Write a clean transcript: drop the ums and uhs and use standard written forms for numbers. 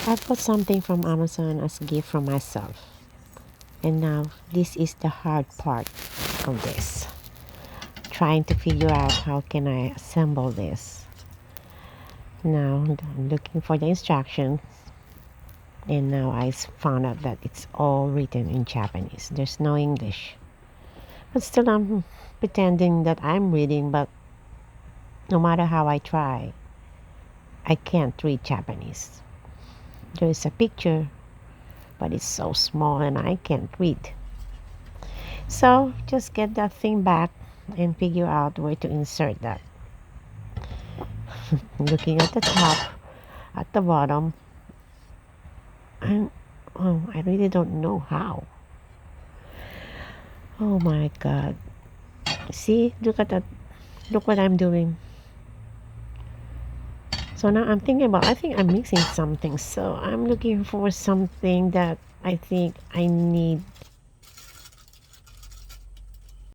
I bought something from Amazon as a gift from myself. And now this is the hard part of this. Trying to figure out how can I assemble this. Now I'm looking for the instructions, and now I found out that it's all written in Japanese. There's no English. But still I'm pretending that I'm reading, but no matter how I try, I can't read Japanese. There is a picture, but it's so small and I can't read. So just get that thing back and figure out where to insert that. Looking at the top, at the bottom, and oh, I really don't know how. Oh my god. See, look at that. Look what I'm doing. So now I'm thinking about, I think I'm missing something. So I'm looking for something that I think I need